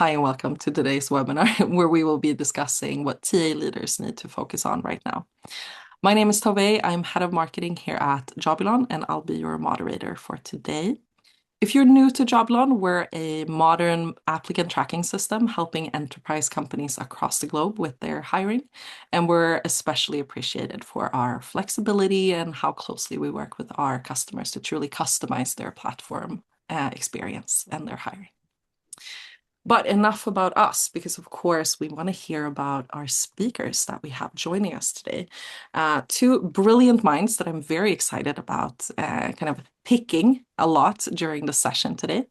Hi, and welcome to today's webinar, where we will be discussing what TA leaders need to focus on right now. My name is Tove. I'm head of marketing here at Jobylon, and I'll be your moderator for today. If you're new to Jobylon, we're a modern applicant tracking system helping enterprise companies across the globe with their hiring. And we're especially appreciated for our flexibility and how closely we work with our customers to truly customize their platform experience and their hiring. But enough about us, because of course we want to hear about our speakers that we have joining us today. Two brilliant minds that I'm very excited about kind of picking a lot during the session today.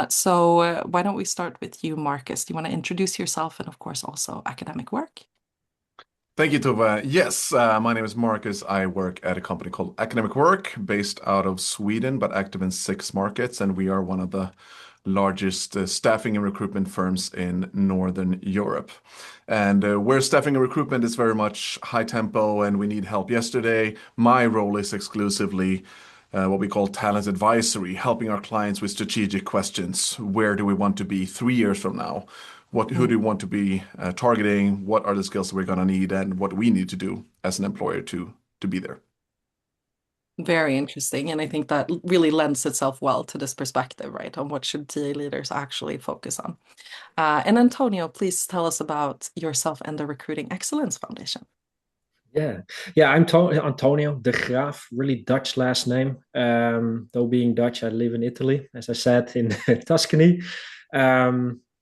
So why don't we start with you, Markus? Do you want to introduce yourself and of course also academic work? Thank you, Tova. Yes, my name is Marcus. I work at a company called Academic Work, based out of Sweden, but active in 6 markets, and we are one of the largest staffing and recruitment firms in Northern Europe. And where staffing and recruitment is very much high tempo and we need help yesterday, my role is exclusively what we call talent advisory, helping our clients with strategic questions. Where do we want to be 3 years from now? Who do you want to be targeting? What are the skills that we're going to need, and what we need to do as an employer to be there? Very interesting. And I think that really lends itself well to this perspective, right? On what should TA leaders actually focus on. And Antonio, please tell us about yourself and the Recruiting Excellence Foundation. Yeah, I'm Antonio de Graaf, really Dutch last name. Though being Dutch, I live in Italy, as I said, in Tuscany.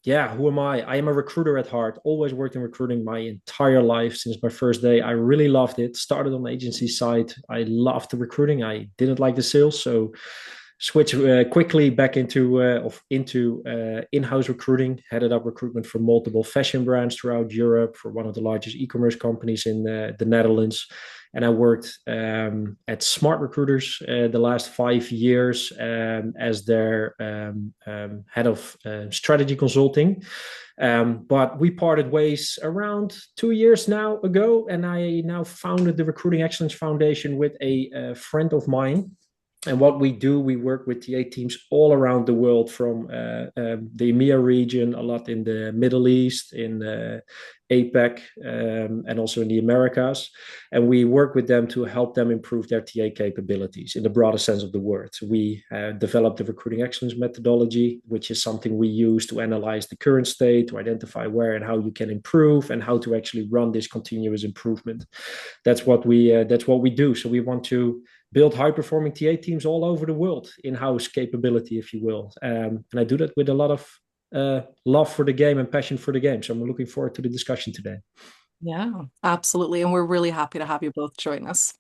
Who am I? I am a recruiter at heart, always worked in recruiting my entire life since my first day. I really loved it. Started on the agency side. I loved the recruiting. I didn't like the sales, so switched quickly back into in-house recruiting. Headed up recruitment for multiple fashion brands throughout Europe for one of the largest e-commerce companies in the Netherlands. And I worked at Smart Recruiters the last 5 years as their head of strategy consulting. But we parted ways around 2 years now ago, and I now founded the Recruiting Excellence Foundation with a friend of mine. And what we do, we work with TA teams all around the world, from the EMEA region, a lot in the Middle East, in APAC, and also in the Americas. And we work with them to help them improve their TA capabilities in the broader sense of the word. So we developed the recruiting excellence methodology, which is something we use to analyze the current state, to identify where and how you can improve, and how to actually run this continuous improvement. That's what we do. So we want to build high-performing TA teams all over the world, in-house capability, if you will. And I do that with a lot of love for the game and passion for the game. So I'm looking forward to the discussion today. Yeah, absolutely. And we're really happy to have you both join us.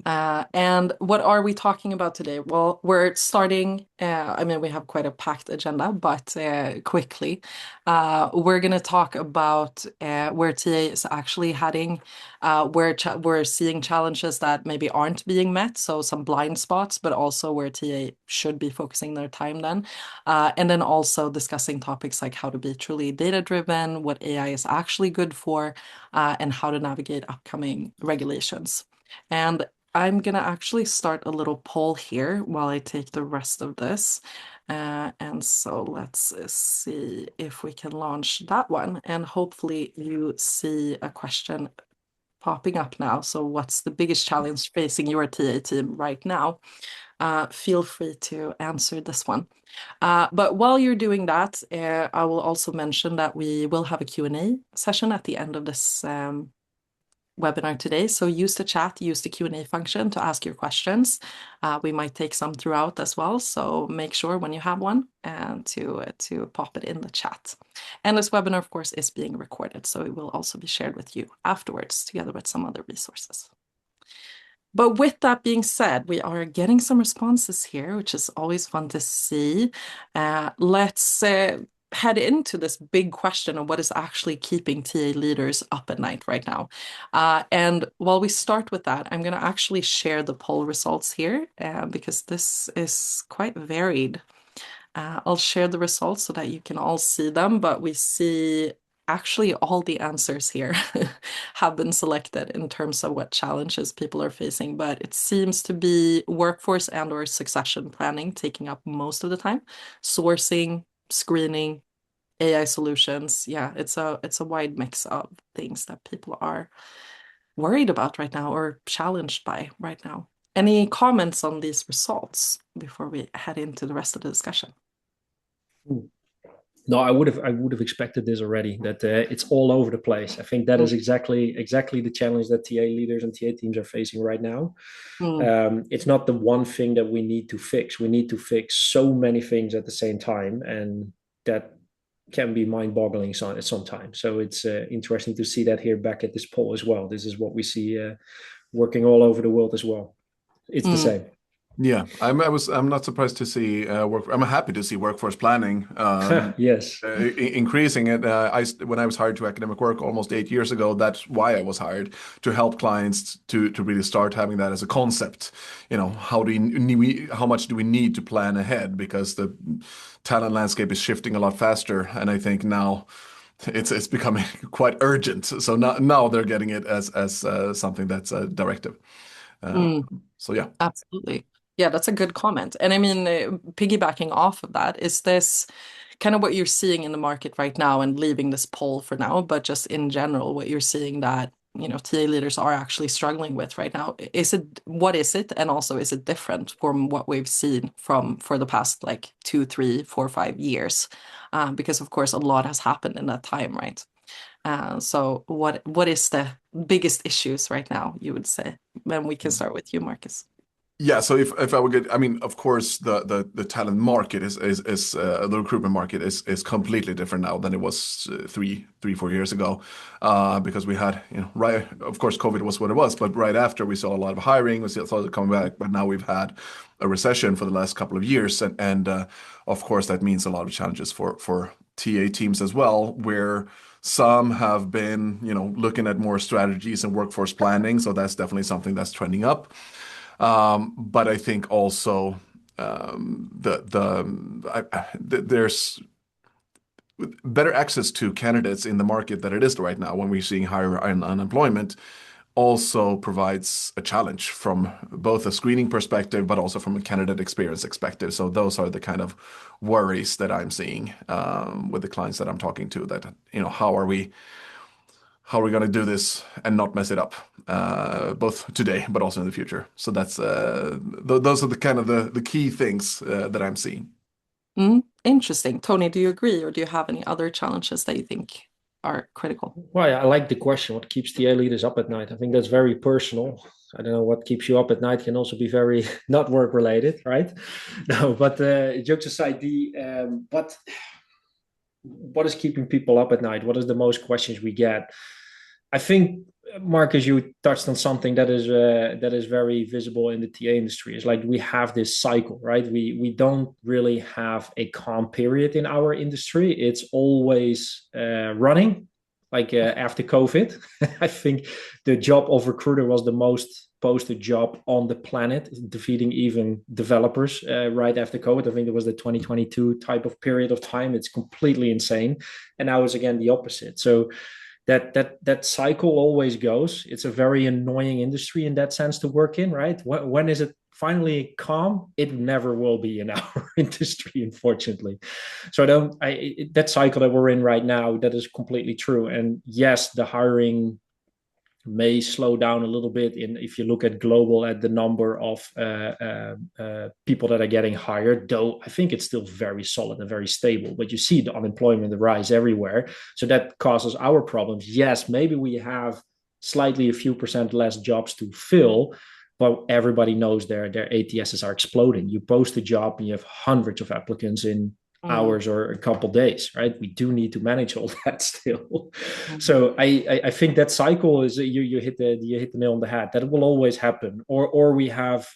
And what are we talking about today? Well, we're starting, we have quite a packed agenda, but quickly, we're going to talk about where TA is actually heading, where we're seeing challenges that maybe aren't being met, so some blind spots, but also where TA should be focusing their time then. And then also discussing topics like how to be truly data-driven, what AI is actually good for, and how to navigate upcoming regulations. And I'm gonna actually start a little poll here while I take the rest of this. And so let's see if we can launch that one. And hopefully you see a question popping up now. So what's the biggest challenge facing your TA team right now? Feel free to answer this one. But while you're doing that, I will also mention that we will have a Q&A session at the end of this webinar today. So use the chat, use the Q&A function to ask your questions. We might take some throughout as well. So make sure when you have one and to pop it in the chat. And this webinar, of course, is being recorded. So it will also be shared with you afterwards, together with some other resources. But with that being said, we are getting some responses here, which is always fun to see. Let's head into this big question of what is actually keeping TA leaders up at night right now. And while we start with that, I'm going to actually share the poll results here because this is quite varied. I'll share the results so that you can all see them, but we see actually all the answers here have been selected in terms of what challenges people are facing, but it seems to be workforce and or succession planning taking up most of the time. Sourcing, screening, AI solutions. Yeah, it's a wide mix of things that people are worried about right now or challenged by right now. Any comments on these results before we head into the rest of the discussion? No, I would have expected this already. That it's all over the place. I think that is exactly the challenge that TA leaders and TA teams are facing right now. Mm. It's not the one thing that we need to fix. We need to fix so many things at the same time, and that can be mind-boggling sometimes. So it's interesting to see that here back at this poll as well. This is what we see working all over the world as well. It's the Mm. same. Yeah, I'm not surprised to see I'm happy to see workforce planning Yes. increasing it. When I was hired to academic work almost 8 years ago, that's why I was hired, to help clients to really start having that as a concept. How much do we need to plan ahead, because the talent landscape is shifting a lot faster, and I think now it's becoming quite urgent. So now they're getting it as something that's a directive. Mm. So yeah. Absolutely. Yeah, that's a good comment. And I mean, piggybacking off of that, is this kind of what you're seeing in the market right now, and leaving this poll for now, but just in general, what you're seeing that, TA leaders are actually struggling with right now? What is it? And also, is it different from what we've seen for the past like 2, 3, 4, 5 years? Because of course, a lot has happened in that time, right? So what is the biggest issues right now, you would say? Then we can start with you, Marcus. Yeah, so if I would get, I mean, of course, the talent market is the recruitment market is completely different now than it was 4 years ago, because we had, right, of course, COVID was what it was, but right after we saw a lot of hiring, we saw it coming back, but now we've had a recession for the last couple of years, and of course that means a lot of challenges for TA teams as well, where some have been, looking at more strategies and workforce planning, so that's definitely something that's trending up. But I think also there's better access to candidates in the market that it is right now, when we're seeing higher unemployment, also provides a challenge from both a screening perspective, but also from a candidate experience perspective. So those are the kind of worries that I'm seeing with the clients that I'm talking to, that, how are we going to do this and not mess it up, both today but also in the future. So that's those are the kind of the key things that I'm seeing. Interesting. Tony, do you agree, or do you have any other challenges that you think are critical? Well, I like the question. What keeps TA leaders up at night? I think that's very personal. I don't know, what keeps you up at night can also be very not work related, right? No, but jokes aside, but what is keeping people up at night? What is the most questions we get? I think, Marcus, you touched on something that is very visible in the TA industry. It's like we have this cycle, right? We don't really have a calm period in our industry. It's always running. Like after COVID, I think the job of recruiter was the most posted job on the planet, defeating even developers right after COVID. I think it was the 2022 type of period of time. It's completely insane. And now it's again the opposite. So that cycle always goes. It's a very annoying industry in that sense to work in, right? When is it finally calm? It never will be in our industry, unfortunately. So that cycle that we're in right now, that is completely true. And yes, the hiring may slow down a little bit if you look at global, at the number of people that are getting hired, though I think it's still very solid and very stable. But you see the unemployment rise everywhere, so that causes our problems. Yes, maybe we have slightly a few percent less jobs to fill, but everybody knows their ATSs are exploding. You post a job and you have hundreds of applicants in hours or a couple days, right? We do need to manage all that still. So I think that cycle is you hit the nail on the head. That will always happen, or we have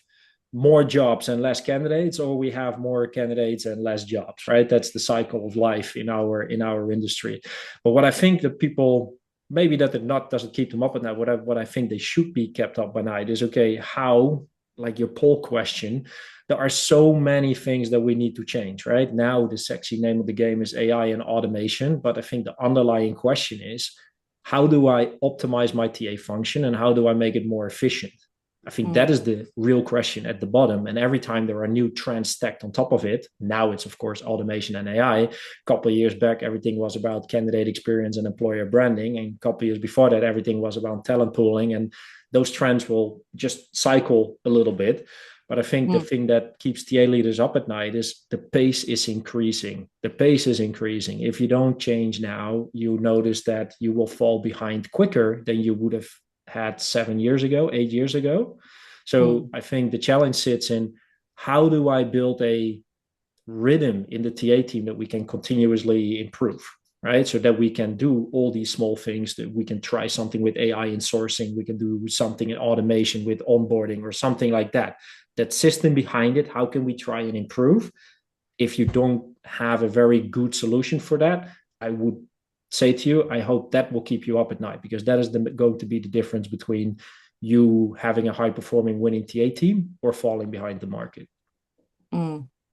more jobs and less candidates, or we have more candidates and less jobs, right? That's the cycle of life in our industry. But what I think that people, maybe that it not doesn't keep them up at night, what I think they should be kept up by night is, okay, how, like your poll question, there are so many things that we need to change, right? Now, the sexy name of the game is AI and automation, but I think the underlying question is, how do I optimize my TA function and how do I make it more efficient? I think that is the real question at the bottom. And every time there are new trends stacked on top of it, now it's, of course, automation and AI. A couple of years back, everything was about candidate experience and employer branding. And a couple of years before that, everything was about talent pooling. And those trends will just cycle a little bit. But I think the thing that keeps TA leaders up at night is the pace is increasing. The pace is increasing. If you don't change now, you notice that you will fall behind quicker than you would have had 7 years ago, 8 years ago. So I think the challenge sits in, how do I build a rhythm in the TA team that we can continuously improve, right? So that we can do all these small things, that we can try something with AI in sourcing, we can do something in automation with onboarding or something like that. That system behind it, how can we try and improve? If you don't have a very good solution for that, I would say to you, I hope that will keep you up at night, because that is going to be the difference between you having a high performing winning TA team or falling behind the market.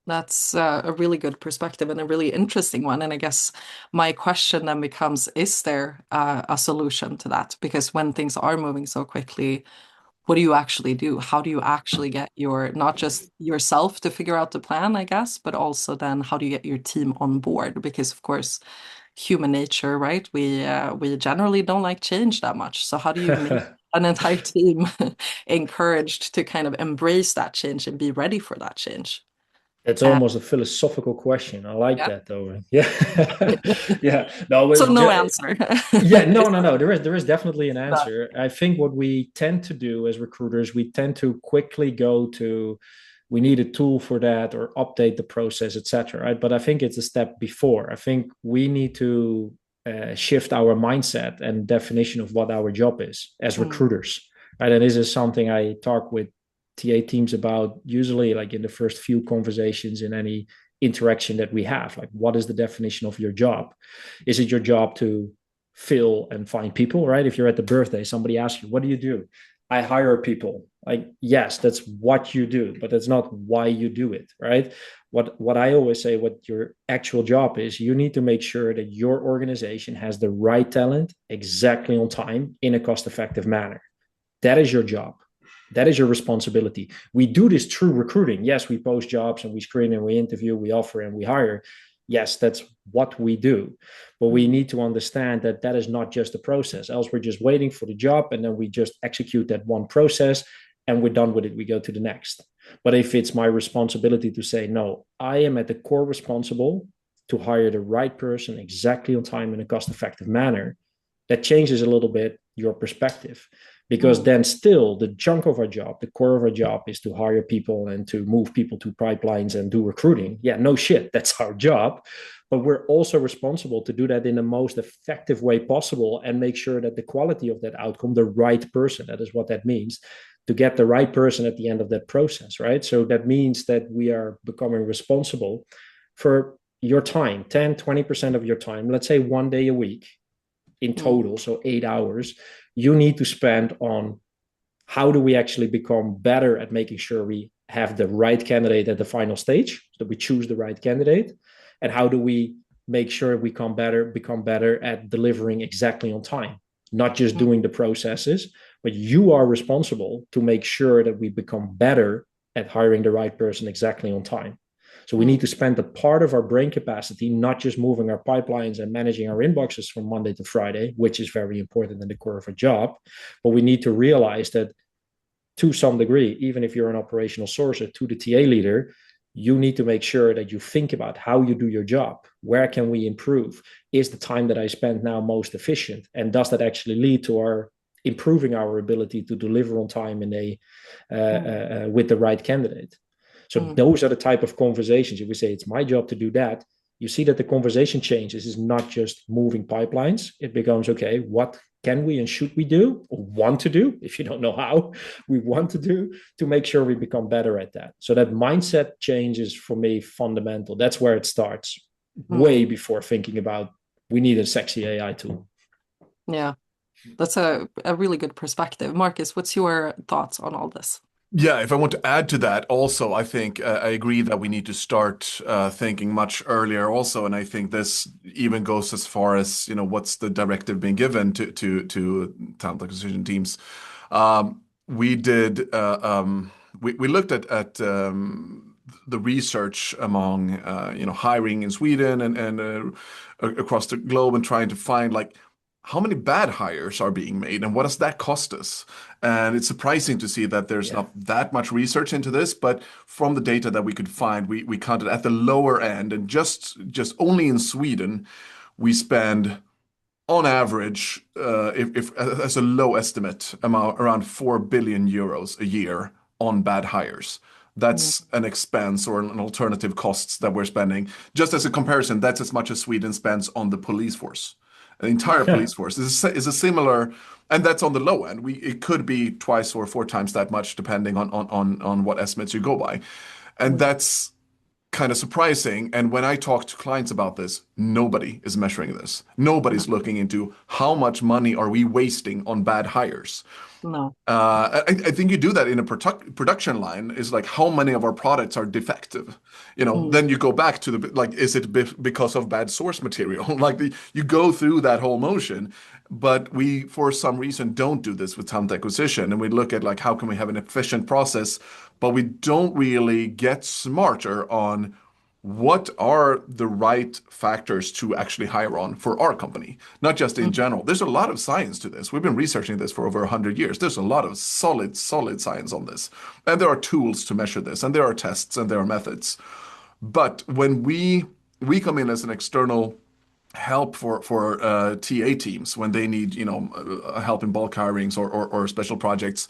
That's a really good perspective and a really interesting one. And I guess my question then becomes, is there a solution to that? Because when things are moving so quickly, what do you actually do? How do you actually get not just yourself to figure out the plan, I guess, but also then how do you get your team on board? Because of course, human nature, right? We generally don't like change that much. So how do you make an entire team encouraged to kind of embrace that change and be ready for that change? It's almost a philosophical question. I like that, though. Yeah, yeah. No, so no answer. Yeah, no. There is definitely an answer. I think what we tend to do as recruiters, we tend to quickly go to, we need a tool for that or update the process, etc. Right? But I think it's a step before. I think we need to shift our mindset and definition of what our job is as recruiters. Right? And this is something I talk with TA teams about usually, like in the first few conversations in any interaction that we have. Like, what is the definition of your job? Is it your job to fill and find people, right? If you're at the birthday, somebody asks you, what do you do? I hire people. Like, yes, that's what you do, but that's not why you do it, right? What I always say, what your actual job is, you need to make sure that your organization has the right talent exactly on time in a cost-effective manner. That is your job. That is your responsibility. We do this through recruiting. Yes, we post jobs and we screen and we interview, we offer and we hire. Yes, that's what we do. But we need to understand that that is not just a process. Else we're just waiting for the job and then we just execute that one process and we're done with it. We go to the next. But if it's my responsibility to say, no, I am at the core responsible to hire the right person exactly on time in a cost-effective manner, that changes a little bit your perspective. Because then still the chunk of our job, the core of our job is to hire people and to move people to pipelines and do recruiting. Yeah, no shit, that's our job. But we're also responsible to do that in the most effective way possible and make sure that the quality of that outcome, the right person, that is what that means, to get the right person at the end of that process, right? So that means that we are becoming responsible for your time, 10, 20% of your time, let's say 1 day a week in total, so 8 hours, you need to spend on how do we actually become better at making sure we have the right candidate at the final stage, so that we choose the right candidate, and how do we make sure we become better at delivering exactly on time, not just doing the processes, but you are responsible to make sure that we become better at hiring the right person exactly on time. So we need to spend a part of our brain capacity, not just moving our pipelines and managing our inboxes from Monday to Friday, which is very important in the core of a job. But we need to realize that to some degree, even if you're an operational sourcer to the TA leader, you need to make sure that you think about how you do your job. Where can we improve? Is the time that I spend now most efficient? And does that actually lead to our improving our ability to deliver on time in with the right candidate? So those are the type of conversations. If we say it's my job to do that, you see that the conversation changes. It's not just moving pipelines. It becomes, okay, what can we and should we do or want to do, if you don't know how we want to do, to make sure we become better at that. So that mindset change is, for me, fundamental. That's where it starts, way before thinking about we need a sexy AI tool. Yeah, that's a really good perspective. Markus, what's your thoughts on all this? Yeah, if I want to add to that also, I think I agree that we need to start thinking much earlier also. And I think this even goes as far as, what's the directive being given to talent acquisition teams. we did we looked at the research among hiring in Sweden and across the globe and trying to find like how many bad hires are being made and what does that cost us? And it's surprising to see that there's not that much research into this, but from the data that we could find, we counted at the lower end and just only in Sweden, we spend on average, if as a low estimate, amount around 4 billion euros a year on bad hires. Mm. That's an expense or an alternative costs that we're spending. Just as a comparison, that's as much as Sweden spends on the police force. The entire police force is a similar, and that's on the low end. It could be twice or four times that much, depending on what estimates you go by, and that's kind of surprising. And when I talk to clients about this, nobody is measuring this. Nobody's looking into how much money are we wasting on bad hires. No. I think you do that in a production line is like how many of our products are defective. Then you go back to is it because of bad source material? You go through that whole motion, but we, for some reason, don't do this with talent acquisition. And we look at like how can we have an efficient process, but we don't really get smarter on what are the right factors to actually hire on for our company, not just in general. There's a lot of science to this. We've been researching this for over 100 years. There's a lot of solid science on this. And there are tools to measure this, and there are tests, and there are methods. But when we come in as an external help for TA teams when they need help in bulk hirings or special projects,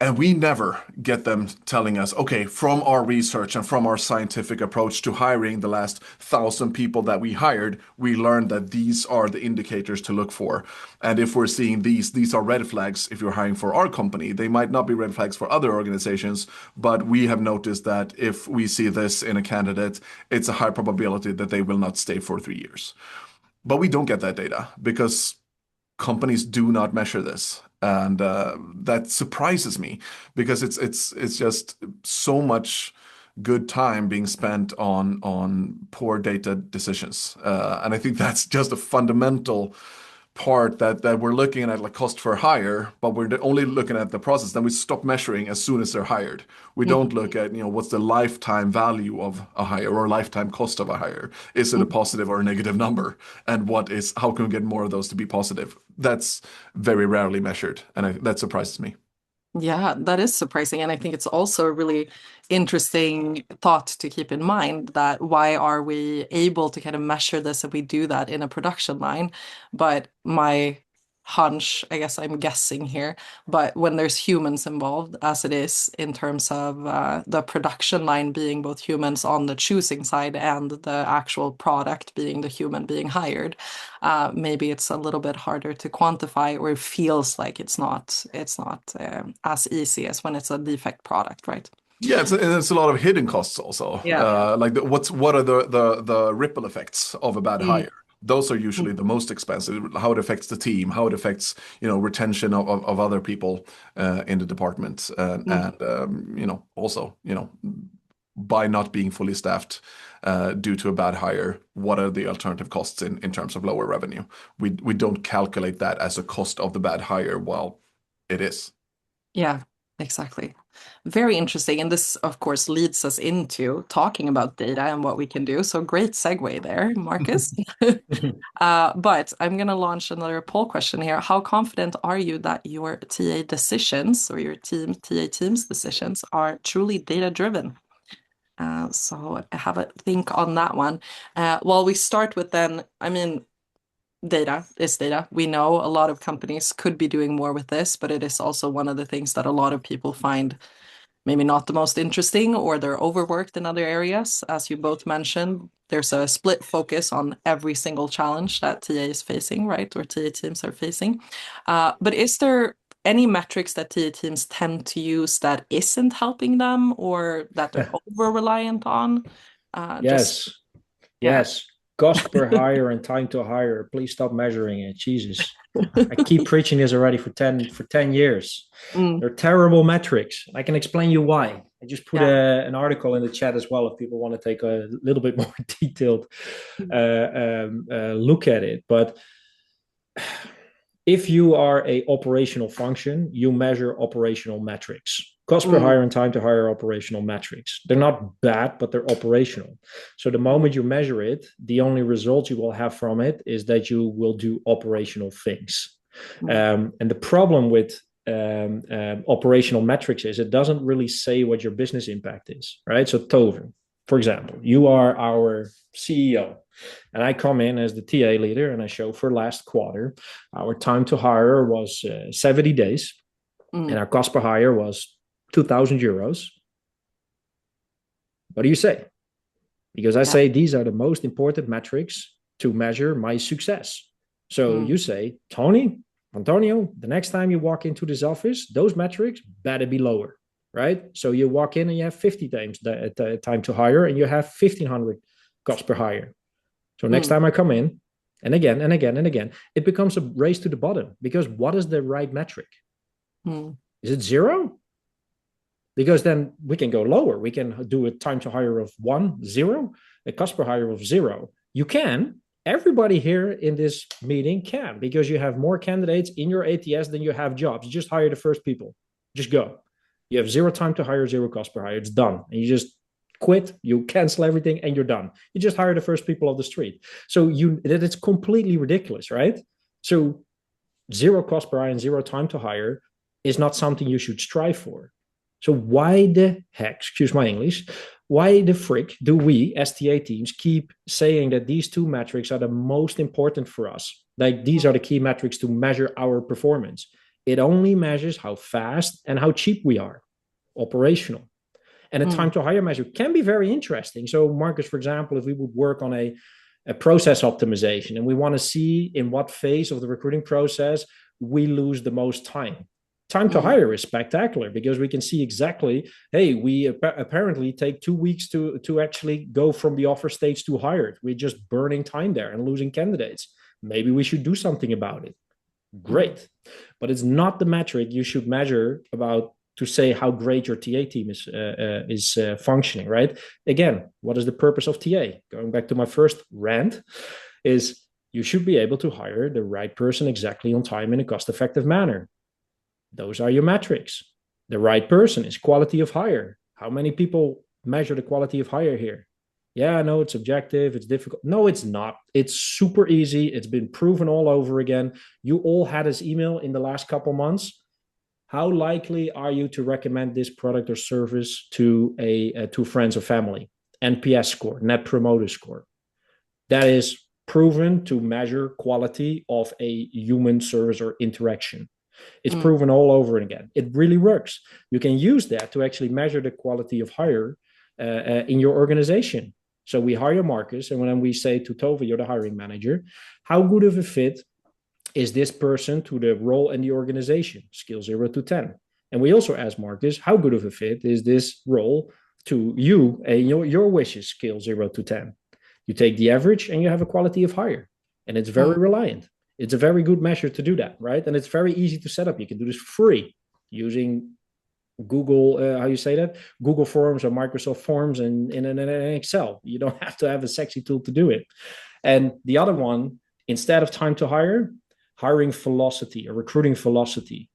and we never get them telling us, okay, from our research and from our scientific approach to hiring the last 1,000 people that we hired, we learned that these are the indicators to look for. And if we're seeing these are red flags if you're hiring for our company. They might not be red flags for other organizations, but we have noticed that if we see this in a candidate, it's a high probability that they will not stay for 3 years. But we don't get that data because companies do not measure this. And that surprises me because it's just so much good time being spent on poor data decisions. And I think that's just a fundamental part that we're looking at like cost for hire, but we're only looking at the process. Then we stop measuring as soon as they're hired. We don't look at, what's the lifetime value of a hire or lifetime cost of a hire. Is it a positive or a negative number? And how can we get more of those to be positive? That's very rarely measured. And that surprises me. Yeah, that is surprising. And I think it's also a really interesting thought to keep in mind that why are we able to kind of measure this if we do that in a production line? But my hunch, I guess I'm guessing here, but when there's humans involved, as it is in terms of the production line being both humans on the choosing side and the actual product being the human being hired, maybe it's a little bit harder to quantify, or it feels like it's not as easy as when it's a defect product, right? Yeah, it's a lot of hidden costs also. Yeah. What are the ripple effects of a bad hire? Those are usually the most expensive. How it affects the team, how it affects retention of other people in the department, and also by not being fully staffed due to a bad hire, what are the alternative costs in terms of lower revenue? We don't calculate that as a cost of the bad hire, while it is. Yeah, exactly. Very interesting. And this, of course, leads us into talking about data and what we can do. So great segue there, Markus. But I'm going to launch another poll question here. How confident are you that your TA decisions or your TA team's decisions are truly data-driven? So have a think on that one. Well, we start with then, I mean, data is data. We know a lot of companies could be doing more with this, but it is also one of the things that a lot of people find maybe not the most interesting, or they're overworked in other areas. As you both mentioned, there's a split focus on every single challenge that TA is facing, right? Or TA teams are facing. But is there any metrics that TA teams tend to use that isn't helping them or that they're over-reliant on? Yes. Yeah. Yes. Cost per hire and time to hire. Please stop measuring it. Jesus. I keep preaching this already for 10 years. They're terrible metrics. I can explain you why. I just put an article in the chat as well if people want to take a little bit more detailed look at it. But if you are a operational function, you measure operational metrics. Cost per hire and time to hire operational metrics. They're not bad, but they're operational. So the moment you measure it, the only result you will have from it is that you will do operational things. And the problem with operational metrics is it doesn't really say what your business impact is, right? So Tove, for example, you are our CEO. And I come in as the TA leader and I show for last quarter, our time to hire was 70 days and our cost per hire was 2,000 euros. What do you say? Because I say these are the most important metrics to measure my success. So you say, Antonio, the next time you walk into this office, those metrics better be lower, right? So you walk in and you have 50 times the time to hire and you have 1,500 cost per hire. So next time I come in, and again, and again, and again, it becomes a race to the bottom because what is the right metric? Is it 0? Because then we can go lower. We can do a time to hire of 1, 0, a cost per hire of 0. You can. Everybody here in this meeting can, because you have more candidates in your ATS than you have jobs. You just hire the first people. Just go. You have 0 time to hire, 0 cost per hire. It's done. And you just quit, you cancel everything, and you're done. You just hire the first people off the street. So it's completely ridiculous, right? So 0 cost per hire and 0 time to hire is not something you should strive for. So why the heck, excuse my English, why the frick do we as TA teams keep saying that these 2 metrics are the most important for us? Like these are the key metrics to measure our performance. It only measures how fast and how cheap we are, operational. And a time to hire measure can be very interesting. So Marcus, for example, if we would work on a process optimization and we want to see in what phase of the recruiting process we lose the most time. Time to hire is spectacular because we can see exactly, hey, we apparently take 2 weeks to actually go from the offer stage to hired. We're just burning time there and losing candidates. Maybe we should do something about it. Great. But it's not the metric you should measure about to say how great your TA team is functioning, right? Again, what is the purpose of TA? Going back to my first rant, is you should be able to hire the right person exactly on time in a cost-effective manner. Those are your metrics. The right person is quality of hire. How many people measure the quality of hire here? Yeah, I know it's subjective, it's difficult. No, it's not. It's super easy. It's been proven all over again. You all had this email in the last couple months. How likely are you to recommend this product or service to to friends or family? NPS score, Net Promoter Score. That is proven to measure quality of a human service or interaction. It's proven all over again. It really works. You can use that to actually measure the quality of hire in your organization. So we hire Marcus, and when we say to Tove, you're the hiring manager, how good of a fit is this person to the role in the organization? Scale 0 to 10. And we also ask Marcus, how good of a fit is this role to you and your wishes? Scale 0 to 10. You take the average and you have a quality of hire. And it's very reliant. It's a very good measure to do that, right? And it's very easy to set up. You can do this free using Google, how you say that? Google Forms or Microsoft Forms and in an Excel. You don't have to have a sexy tool to do it. And the other one, instead of time to hire, hiring velocity or recruiting velocity.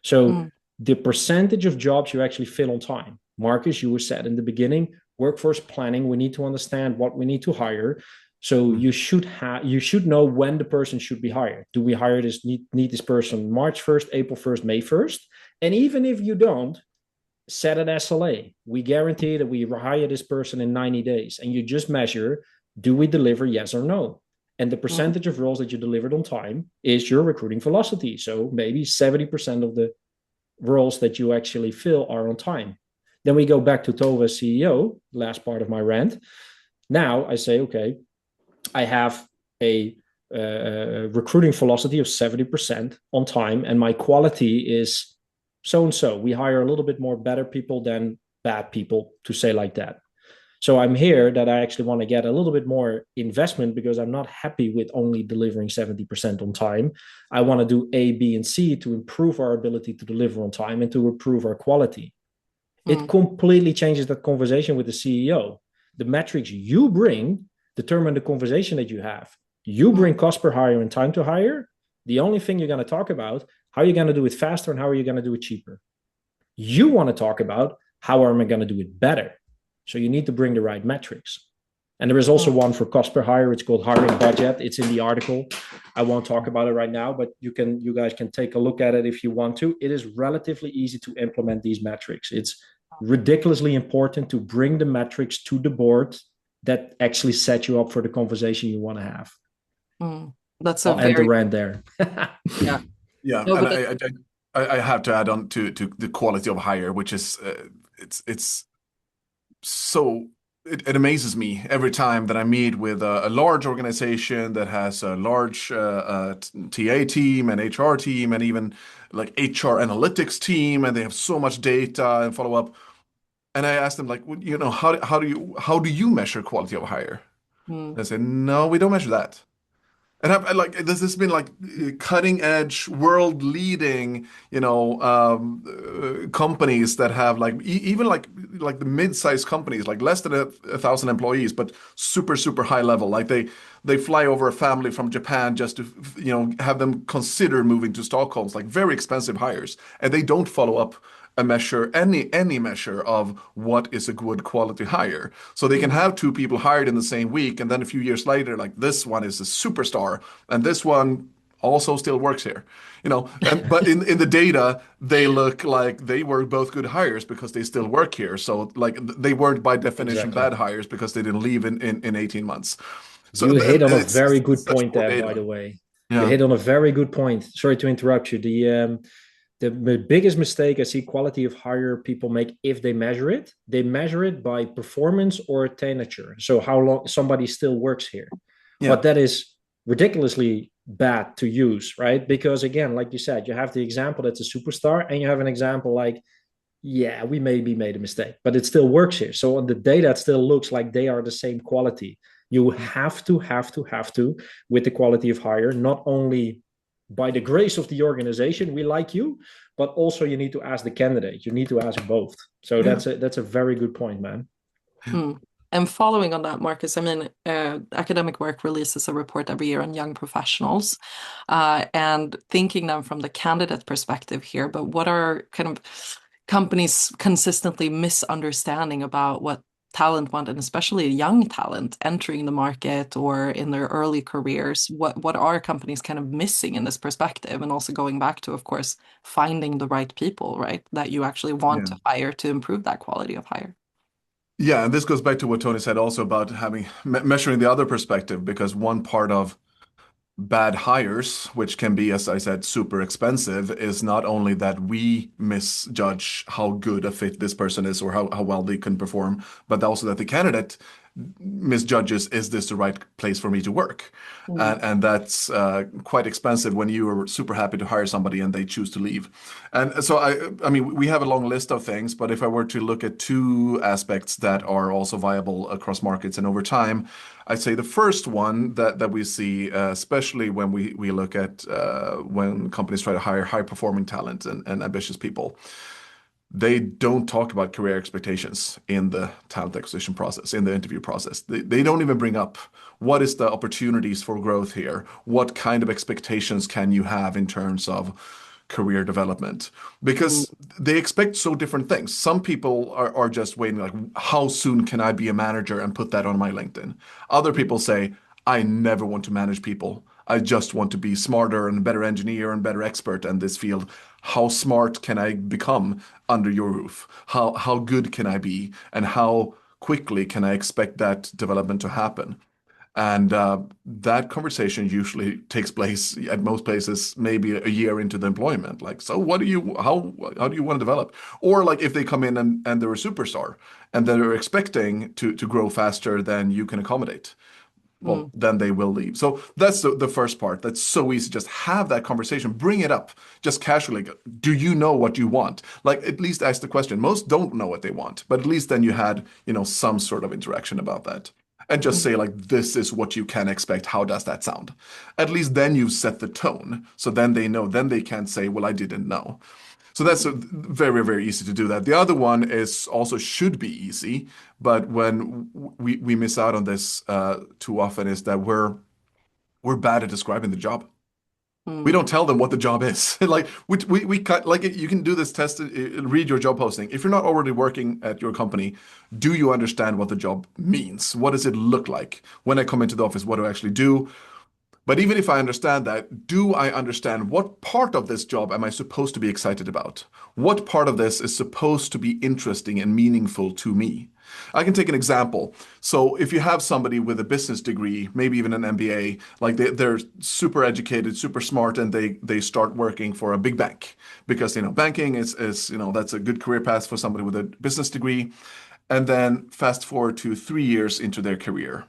So the percentage of jobs you actually fill on time. Marcus, you were said in the beginning, workforce planning, we need to understand what we need to hire. So you should know when the person should be hired. Do we hire need this person March 1st, April 1st, May 1st? And even if you don't, set an SLA. We guarantee that we hire this person in 90 days. And you just measure, do we deliver yes or no? And the percentage of roles that you delivered on time is your recruiting velocity. So maybe 70% of the roles that you actually fill are on time. Then we go back to Tove as CEO, last part of my rant. Now I say, okay, I have a recruiting velocity of 70% on time, and my quality is so-and-so. We hire a little bit more better people than bad people, to say like that. So I'm here that I actually want to get a little bit more investment because I'm not happy with only delivering 70% on time. I want to do A, B, and C to improve our ability to deliver on time and to improve our quality. It completely changes that conversation with the CEO. The metrics you bring determine the conversation that you have. You bring cost per hire and time to hire. The only thing you're going to talk about, how are you going to do it faster and how are you going to do it cheaper? You want to talk about how am I going to do it better? So you need to bring the right metrics. And there is also one for cost per hire. It's called hiring budget. It's in the article. I won't talk about it right now, but you guys can take a look at it if you want to. It is relatively easy to implement these metrics. It's ridiculously important to bring the metrics to the board that actually set you up for the conversation you want to have. That's I'll end the rant there. Yeah. Yeah, No, and I have to add on to the quality of hire, which is it's so it amazes me every time that I meet with a large organization that has a large TA team and HR team and even like HR analytics team, and they have so much data and follow up. And I ask them like, you know, how do you measure quality of hire? They say, no, we don't measure that. And I like this has been like cutting edge, world leading, you know, companies that have like even like the mid-sized companies, like less than 1,000 employees, but super high level. Like they fly over a family from Japan just to you know have them consider moving to Stockholm. It's like very expensive hires, and they don't follow up a measure, any measure of what is a good quality hire. So they can have two people hired in the same week, and then a few years later, like this one is a superstar, and this one also still works here. You know, but in the data, they look like they were both good hires because they still work here. So like they weren't by definition Exactly. bad hires because they didn't leave in 18 months. So You hit on a it's very good such point poor there, by data. the way. You Yeah. hit on a very good point. Sorry to interrupt you. The biggest mistake I see quality of hire people make if they measure it by performance or tenure. So how long somebody still works here. Yeah. But that is ridiculously bad to use, right? Because again, like you said, you have the example that's a superstar, and you have an example like, yeah, we maybe made a mistake, but it still works here. So on the data, it still looks like they are the same quality. You have to, with the quality of hire, not only by the grace of the organization, we like you, but also you need to ask the candidate. You need to ask both. So Yeah. that's a very good point, man. And following on that, Marcus, I mean, Academic Work releases a report every year on young professionals, and thinking them from the candidate perspective here, but what are kind of companies consistently misunderstanding about what talent want, and especially young talent entering the market or in their early careers? What are companies kind of missing in this perspective? And also going back to, of course, finding the right people, right, that you actually want Yeah. to hire to improve that quality of hire. Yeah, and this goes back to what Tony said also about having measuring the other perspective, because one part of bad hires, which can be, as I said, super expensive, is not only that we misjudge how good a fit this person is or how well they can perform, but also that the candidate misjudges, is this the right place for me to work? And that's quite expensive when you are super happy to hire somebody and they choose to leave. And so I mean, we have a long list of things, but if I were to look at two aspects that are also viable across markets and over time, I'd say the first one that we see, especially when we look at when companies try to hire high performing talent and ambitious people, they don't talk about career expectations in the talent acquisition process, in the interview process. They don't even bring up what is the opportunities for growth here? What kind of expectations can you have in terms of career development? Because they expect so different things. Some people are just waiting, like, how soon can I be a manager and put that on my LinkedIn? Other people say, I never want to manage people. I just want to be smarter and a better engineer and better expert in this field. How smart can I become under your roof? How good can I be? And how quickly can I expect that development to happen? And that conversation usually takes place at most places maybe a year into the employment. Like, so what do you how do you want to develop? Or like if they come in and they're a superstar and they're expecting to grow faster than you can accommodate, well, then they will leave. So that's the first part. That's so easy. Just have that conversation, bring it up just casually. Do you know what you want? Like, at least ask the question. Most don't know what they want, but at least then you had, you know, some sort of interaction about that. And just say, like, this is what you can expect. How does that sound? At least then you've set the tone. So then they know, then they can't say, well, I didn't know. So that's very easy to do that. The other one is also should be easy, but when we miss out on this too often is that we're bad at describing the job. We don't tell them what the job is. Like we cut like you can do this test, read your job posting. If you're not already working at your company, do you understand what the job means? What does it look like? When I come into the office, what do I actually do? But even if I understand that, do I understand what part of this job am I supposed to be excited about? What part of this is supposed to be interesting and meaningful to me? I can take an example. So if you have somebody with a business degree, maybe even an MBA, like they're super educated, super smart, and they start working for a big bank because banking is that's a good career path for somebody with a business degree. And then fast forward to 3 years into their career.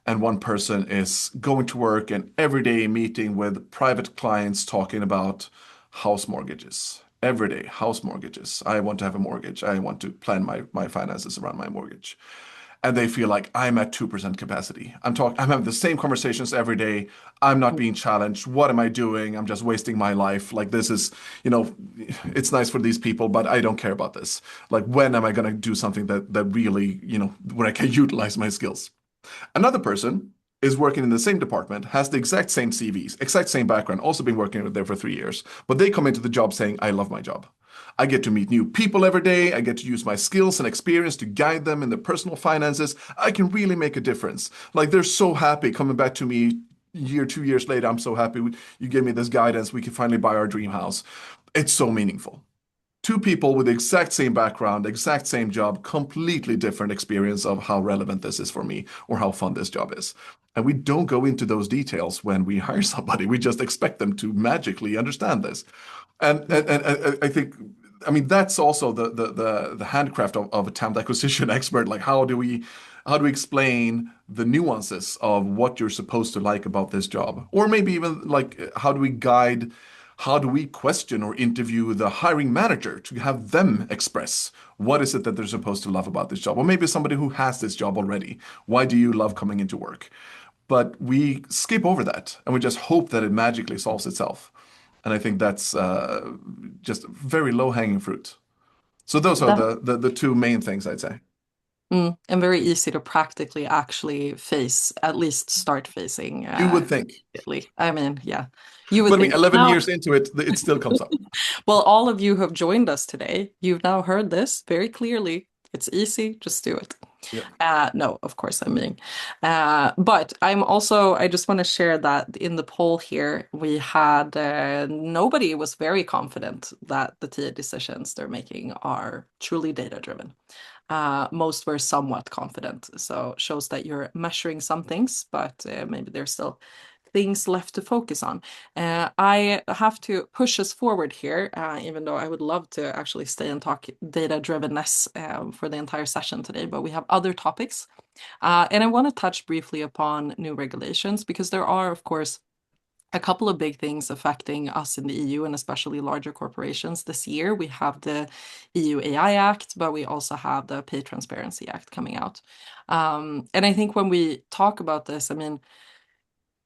And one person is going to work and every day meeting with private clients talking about house mortgages. Every day, house mortgages. I want to have a mortgage. I want to plan my finances around my mortgage. And they feel like I'm at 2% capacity. I'm having the same conversations every day. I'm not being challenged. What am I doing? I'm just wasting my life. Like this is, it's nice for these people, but I don't care about this. Like when am I going to do something that really, where I can utilize my skills? Another person is working in the same department, has the exact same CVs, exact same background, also been working there for 3 years, but they come into the job saying, I love my job. I get to meet new people every day. I get to use my skills and experience to guide them in their personal finances. I can really make a difference. Like they're so happy coming back to me 2 years later. I'm so happy you gave me this guidance. We can finally buy our dream house. It's so meaningful. Two people with the exact same background, exact same job, completely different experience of how relevant this is for me or how fun this job is. And we don't go into those details when we hire somebody. We just expect them to magically understand this. And I think, I mean, that's also the handcraft of a talent acquisition expert. Like, how do we explain the nuances of what you're supposed to like about this job? Or maybe even like, how do we question or interview the hiring manager to have them express what is it that they're supposed to love about this job? Or maybe somebody who has this job already. Why do you love coming into work? But we skip over that and we just hope that it magically solves itself. And I think that's just very low-hanging fruit. So those are That, the two main things I'd say. and very easy to practically actually face, at least start facing You would think. immediately. I mean, yeah, you would But I mean, think. 11 Now, years into it, it still comes up. well, all of you who have joined us today, you've now heard this very clearly. It's easy, just do it. Yeah. No, of course, I'm mean. But I just want to share that in the poll here, we had nobody was very confident that the TA decisions they're making are truly data-driven. Most were somewhat confident, so shows that you're measuring some things, but maybe there's still things left to focus on. I have to push us forward here, even though I would love to actually stay and talk data-drivenness for the entire session today, but we have other topics. And I want to touch briefly upon new regulations because there are, of course, a couple of big things affecting us in the EU and especially larger corporations this year. We have the EU AI Act, but we also have the Pay Transparency Act coming out. And I think when we talk about this, I mean,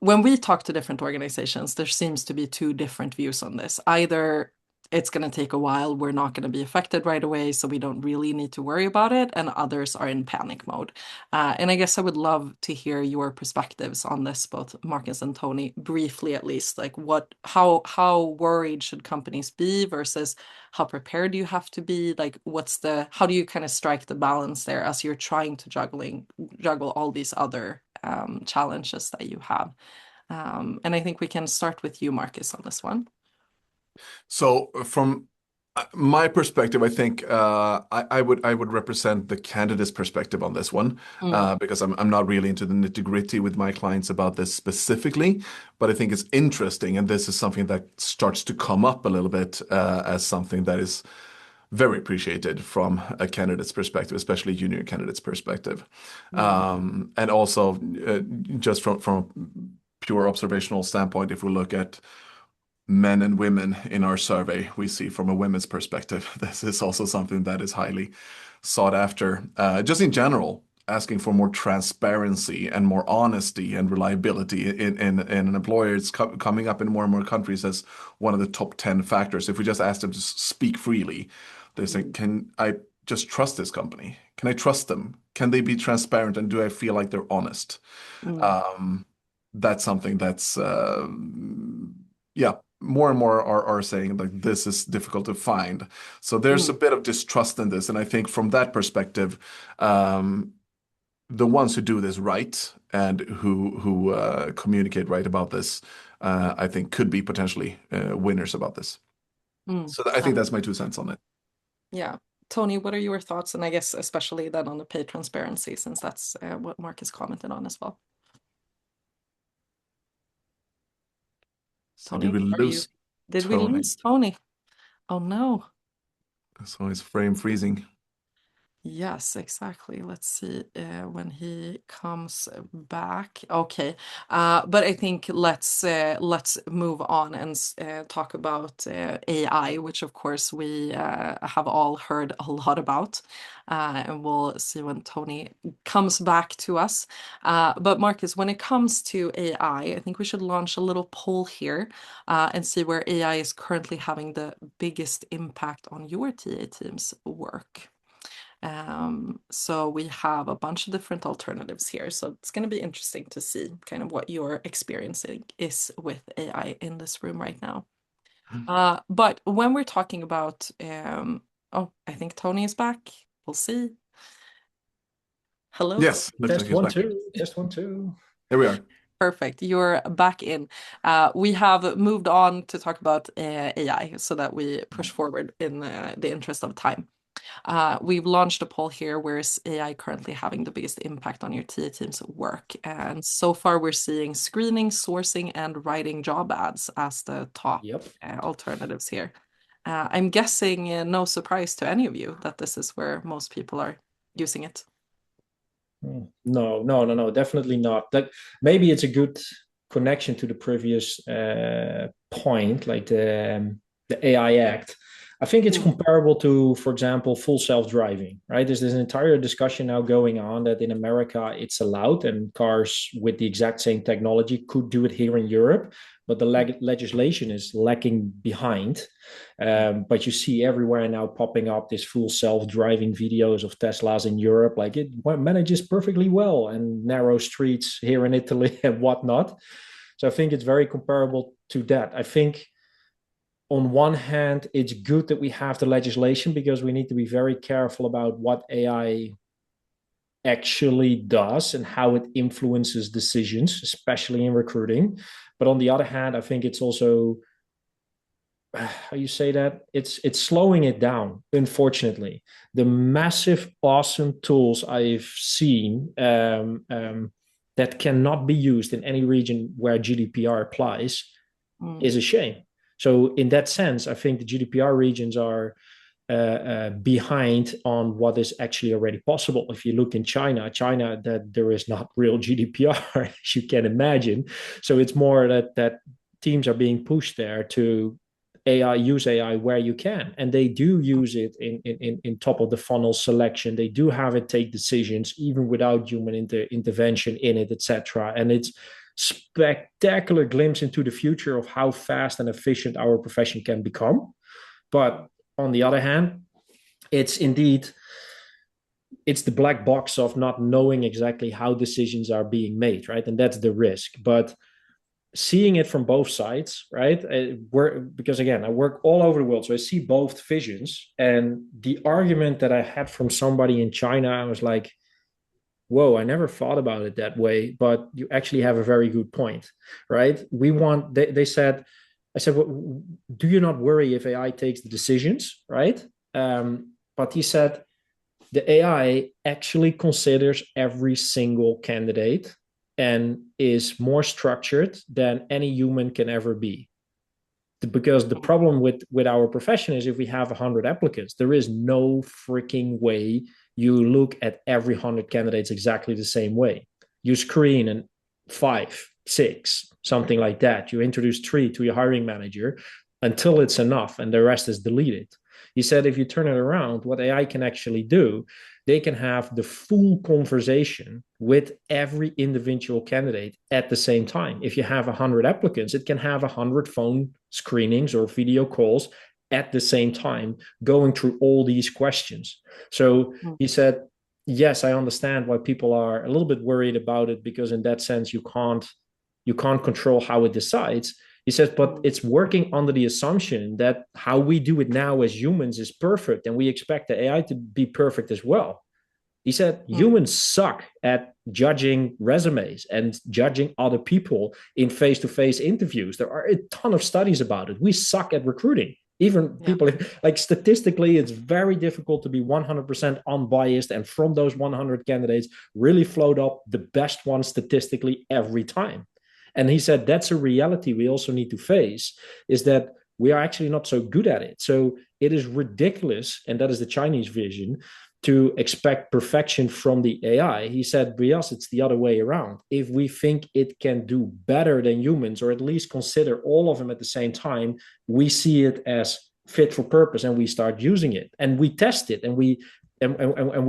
when we talk to different organizations, there seems to be two different views on this. Either it's going to take a while, we're not going to be affected right away, so we don't really need to worry about it, and others are in panic mode. And I guess I would love to hear your perspectives on this, both Markus and Tony, briefly at least. Like, how worried should companies be versus how prepared do you have to be? Like, how do you kind of strike the balance there as you're trying to juggle all these other challenges that you have? And I think we can start with you, Markus, on this one. So from my perspective, I think I would represent the candidate's perspective on this one because I'm not really into the nitty-gritty with my clients about this specifically, but I think it's interesting, and this is something that starts to come up a little bit as something that is very appreciated from a candidate's perspective, especially junior candidate's perspective, and also just from a pure observational standpoint, if we look at men and women in our survey, we see from a women's perspective, this is also something that is highly sought after. Just in general, asking for more transparency and more honesty and reliability in an employer. It's coming up in more and more countries as one of the top 10 factors. If we just ask them to speak freely, they say, can I just trust this company? Can I trust them? Can they be transparent? And do I feel like they're honest? That's something that's yeah, more and more are saying like this is difficult to find. So there's a bit of distrust in this, and I think from that perspective, the ones who do this right and who communicate right about this, I think could be potentially winners about this. So I think that's my 2 cents on it. Yeah. Tony, what are your thoughts? And I guess especially then on the pay transparency, since that's what Marcus commented on as well. So did Tony, we are you? lose Did we Tony? lose Tony? Oh no. So his frame freezing. Yes, exactly. Let's see when he comes back. Okay, but I think let's move on and talk about AI, which of course we have all heard a lot about, and we'll see when Tony comes back to us. But Marcus, when it comes to AI, I think we should launch a little poll here and see where AI is currently having the biggest impact on your TA team's work. So we have a bunch of different alternatives here. So it's going to be interesting to see kind of what your experiencing is with AI in this room right now. But when we're talking about, oh, I think Tony is back. We'll see. Hello, Yes, Tony. looks like Test he's one, back. two. Test one, two. Here we are. Perfect. You're back in. We have moved on to talk about AI so that we push forward in the interest of time. We've launched a poll here, where is AI currently having the biggest impact on your TA team's work? And so far we're seeing screening, sourcing, and writing job ads as the top alternatives here. I'm guessing no surprise to any of you that this is where most people are using it. No, definitely not. That maybe it's a good connection to the previous point, like the AI Act. I think it's comparable to, for example, full self-driving, right? There's this entire discussion now going on that in America it's allowed, and cars with the exact same technology could do it here in Europe, but the legislation is lacking behind. But you see everywhere now popping up this full self-driving videos of Teslas in Europe, like it manages perfectly well, and narrow streets here in Italy and whatnot. So I think it's very comparable to that. I think on one hand, it's good that we have the legislation, because we need to be very careful about what AI actually does and how it influences decisions, especially in recruiting. But on the other hand, I think it's also, how you say that, it's slowing it down, unfortunately. The massive awesome tools I've seen that cannot be used in any region where GDPR applies is a shame. So in that sense, I think the GDPR regions are behind on what is actually already possible. If you look in China, that there is not real GDPR, as you can imagine. So it's more that teams are being pushed there to use AI where you can, and they do use it in top of the funnel selection. They do have it take decisions even without human intervention in it, etc. And it's spectacular glimpse into the future of how fast and efficient our profession can become. But on the other hand, it's the black box of not knowing exactly how decisions are being made, right? And that's the risk. But seeing it from both sides, right? Because again, I work all over the world, so I see both visions. And the argument that I had from somebody in China, I was like, whoa, I never thought about it that way, but you actually have a very good point, right? They said, I said, well, do you not worry if AI takes the decisions, right? But he said, the AI actually considers every single candidate and is more structured than any human can ever be. Because the problem with our profession is, if we have 100 applicants, there is no freaking way you look at every 100 candidates exactly the same way. You screen and 5, 6, something like that. You introduce 3 to your hiring manager until it's enough, and the rest is deleted. He said, if you turn it around, what AI can actually do, they can have the full conversation with every individual candidate at the same time. If you have 100 applicants, it can have 100 phone screenings or video calls at the same time, going through all these questions. So he said, yes, I understand why people are a little bit worried about it, because in that sense, you can't control how it decides. He says, but it's working under the assumption that how we do it now as humans is perfect, and we expect the AI to be perfect as well. He said, humans suck at judging resumes and judging other people in face-to-face interviews. There are a ton of studies about it. We suck at recruiting. Even people, like statistically, it's very difficult to be 100% unbiased. And from those 100 candidates, really float up the best ones statistically every time. And he said, that's a reality we also need to face, is that we are actually not so good at it. So it is ridiculous, and that is the Chinese vision, to expect perfection from the AI. He said, by us, it's the other way around. If we think it can do better than humans, or at least consider all of them at the same time, we see it as fit for purpose, and we start using it, and we test it, and we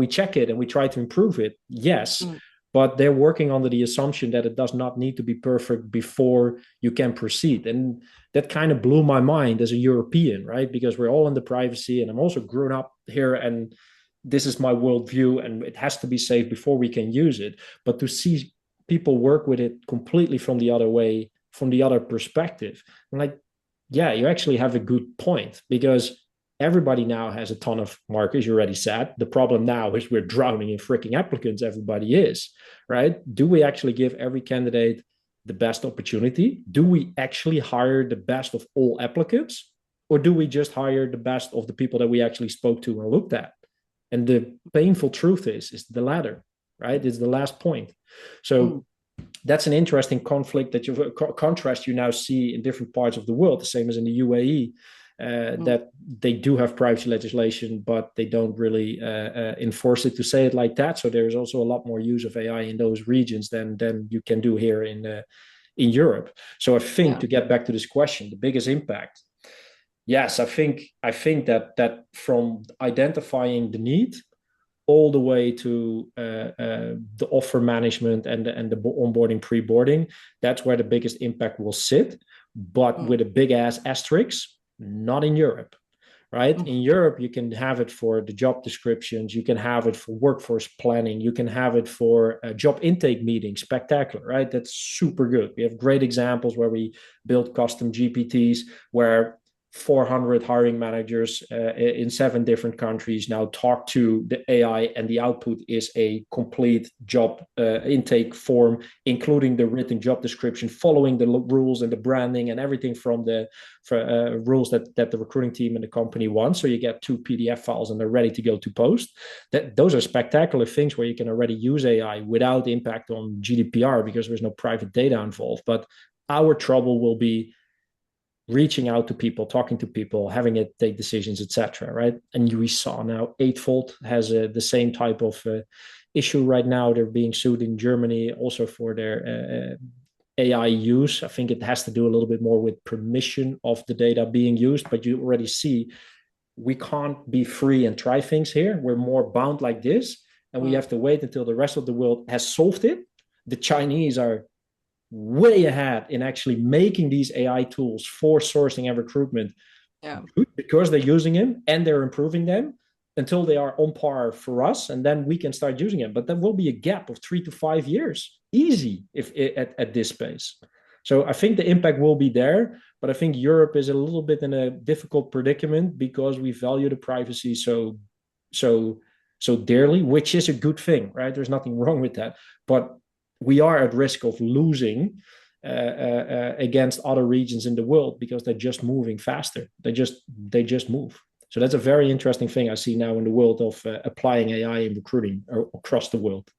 check it, and we try to improve it. Yes. But they're working under the assumption that it does not need to be perfect before you can proceed. And that kind of blew my mind as a European, right? Because we're all in the privacy, and I'm also grown up here, and this is my worldview, and it has to be safe before we can use it. But to see people work with it completely from the other way, from the other perspective, I'm like, yeah, you actually have a good point, because everybody now has a ton of markers. You already said the problem now is we're drowning in freaking applicants. Everybody is, right? Do we actually give every candidate the best opportunity? Do we actually hire the best of all applicants? Or do we just hire the best of the people that we actually spoke to and looked at? And the painful truth is the latter, right? It's the last point. So that's an interesting conflict that contrast you now see in different parts of the world, the same as in the UAE, that they do have privacy legislation, but they don't really enforce it, to say it like that. So there's also a lot more use of AI in those regions than you can do here in Europe. So I think, to get back to this question, the biggest impact, yes, I think that from identifying the need all the way to the offer management and the onboarding, pre-boarding, that's where the biggest impact will sit. But with a big ass asterisk, not in Europe, right? In Europe, you can have it for the job descriptions, you can have it for workforce planning, you can have it for job intake meetings. Spectacular, right? That's super good. We have great examples where we build custom GPTs where 400 hiring managers in 7 different countries now talk to the AI, and the output is a complete job intake form, including the written job description, following the rules and the branding and everything from the rules that the recruiting team and the company wants. So you get 2 PDF files and they're ready to go to post. Those are spectacular things where you can already use AI without impact on GDPR, because there's no private data involved. But our trouble will be reaching out to people, talking to people, having it take decisions, etc. Right? And we saw now Eightfold has the same type of issue right now. They're being sued in Germany also for their AI use. I think it has to do a little bit more with permission of the data being used, but you already see we can't be free and try things here. We're more bound like this, and we have to wait until the rest of the world has solved it. The Chinese are way ahead in actually making these AI tools for sourcing and recruitment, because they're using them and they're improving them until they are on par for us, and then we can start using them. But there will be a gap of 3 to 5 years, easy, if at this pace. So I think the impact will be there, but I think Europe is a little bit in a difficult predicament because we value the privacy so dearly, which is a good thing, right? There's nothing wrong with that, but we are at risk of losing against other regions in the world because they're just moving faster. They just move. So that's a very interesting thing I see now in the world of applying AI in recruiting across the world.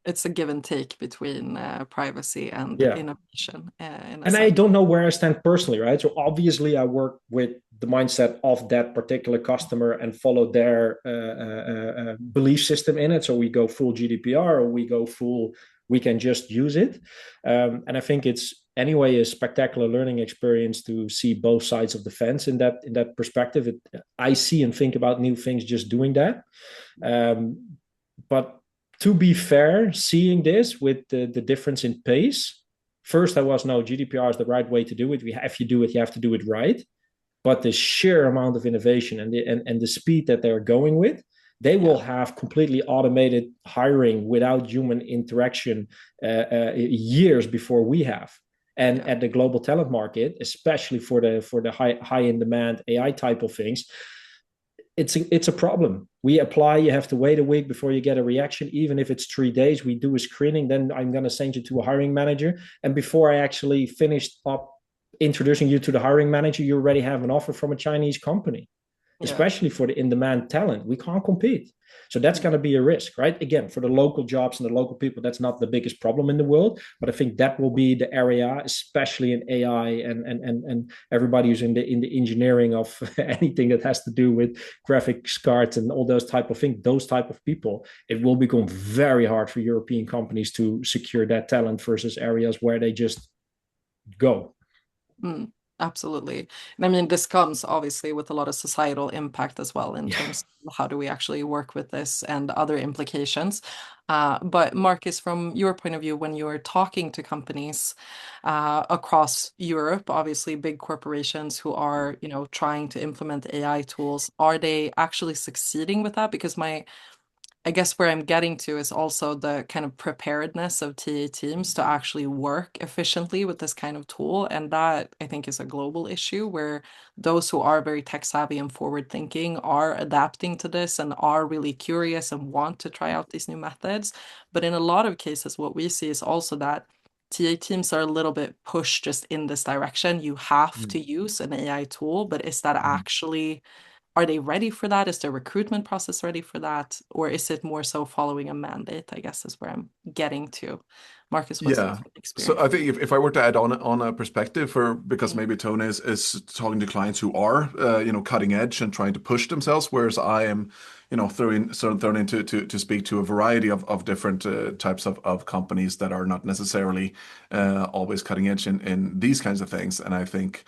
It's a give and take between privacy and innovation. And I don't know where I stand personally, right? So obviously I work with the mindset of that particular customer and follow their belief system in it. So we go full GDPR, or we go full, we can just use it. And I think it's anyway a spectacular learning experience to see both sides of the fence in that perspective. I see and think about new things just doing that. But to be fair, seeing this with the difference in pace, first I was, no, GDPR is the right way to do it. If you do it, you have to do it right. But the sheer amount of innovation and the speed that they're going with, they will have completely automated hiring without human interaction years before we have. And at the global talent market, especially for the high in demand AI type of things, it's a problem. We apply, you have to wait a week before you get a reaction. Even if it's 3 days, we do a screening, then I'm going to send you to a hiring manager. And before I actually finished up introducing you to the hiring manager, you already have an offer from a Chinese company, especially for the in-demand talent. We can't compete. So that's going to be a risk, right? Again, for the local jobs and the local people, that's not the biggest problem in the world. But I think that will be the area, especially in AI and everybody who's in the engineering of anything that has to do with graphics cards and all those type of things, those type of people, it will become very hard for European companies to secure that talent versus areas where they just go. Absolutely. And I mean, this comes obviously with a lot of societal impact as well in terms of how do we actually work with this and other implications. But Markus, from your point of view, when you're talking to companies across Europe, obviously big corporations who are, trying to implement AI tools, are they actually succeeding with that? Because I guess where I'm getting to is also the kind of preparedness of TA teams to actually work efficiently with this kind of tool. And that I think is a global issue where those who are very tech savvy and forward thinking are adapting to this and are really curious and want to try out these new methods. But in a lot of cases, what we see is also that TA teams are a little bit pushed just in this direction. You have to use an AI tool, but is that actually, are they ready for that? Is their recruitment process ready for that? Or is it more so following a mandate, I guess is where I'm getting to. Markus, what's your experience? So I think if I were to add on a perspective because maybe Tony is talking to clients who are cutting edge and trying to push themselves, whereas I am thrown in to speak to a variety of different types of companies that are not necessarily always cutting edge in these kinds of things, and I think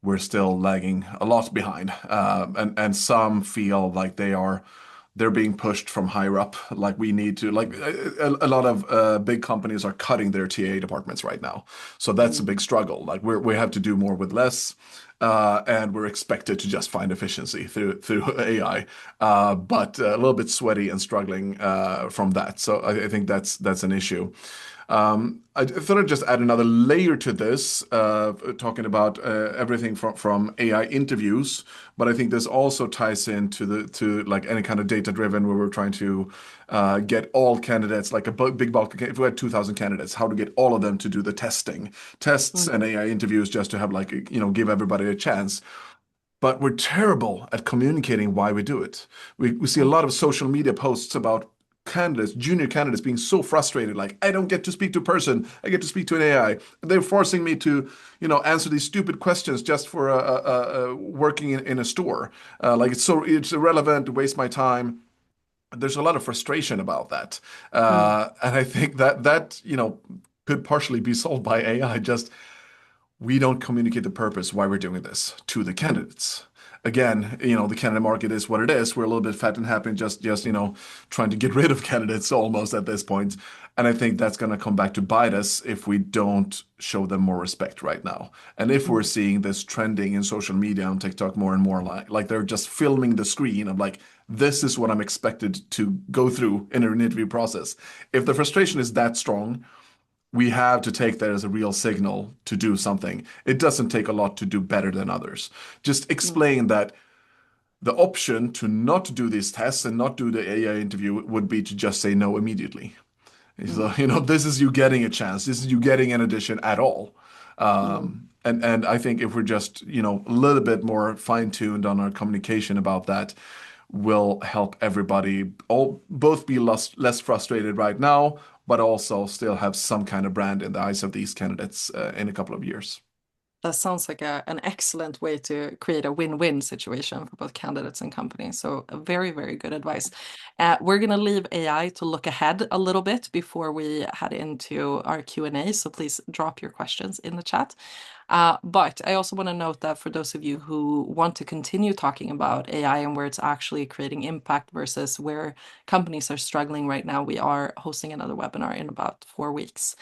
we're still lagging a lot behind, and some feel like they're being pushed from higher up. Like we need to, like a lot of big companies are cutting their TA departments right now. So that's a big struggle. Like we have to do more with less, and we're expected to just find efficiency through AI, but a little bit sweaty and struggling from that. So I think that's an issue. I thought I'd just add another layer to this, talking about everything from AI interviews, but I think this also ties into to like any kind of data-driven where we're trying to get all candidates, like a big bulk. If we had 2,000 candidates, how to get all of them to do the tests and AI interviews just to have give everybody a chance. But we're terrible at communicating why we do it. We see a lot of social media posts about junior candidates being so frustrated, like, I don't get to speak to a person, I get to speak to an AI. They're forcing me to, answer these stupid questions just for working in a store. Like it's irrelevant, to waste my time. There's a lot of frustration about that. And I think that could partially be solved by AI. Just we don't communicate the purpose why we're doing this to the candidates. Again, the candidate market is what it is. We're a little bit fat and happy, just trying to get rid of candidates almost at this point. And I think that's going to come back to bite us if we don't show them more respect right now. And if we're seeing this trending in social media on TikTok more and more, like they're just filming the screen of like, this is what I'm expected to go through in an interview process. If the frustration is that strong, we have to take that as a real signal to do something. It doesn't take a lot to do better than others. Just explain that the option to not do these tests and not do the AI interview would be to just say no immediately. So, this is you getting a chance. This is you getting an audition at all. And I think if we're just, a little bit more fine-tuned on our communication about that, will help everybody both be less frustrated right now, but also still have some kind of brand in the eyes of these candidates in a couple of years. That sounds like an excellent way to create a win-win situation for both candidates and companies. So very, very good advice. We're going to leave AI to look ahead a little bit before we head into our Q&A. So please drop your questions in the chat. But I also want to note that for those of you who want to continue talking about AI and where it's actually creating impact versus where companies are struggling right now, we are hosting another webinar in about 4 weeks.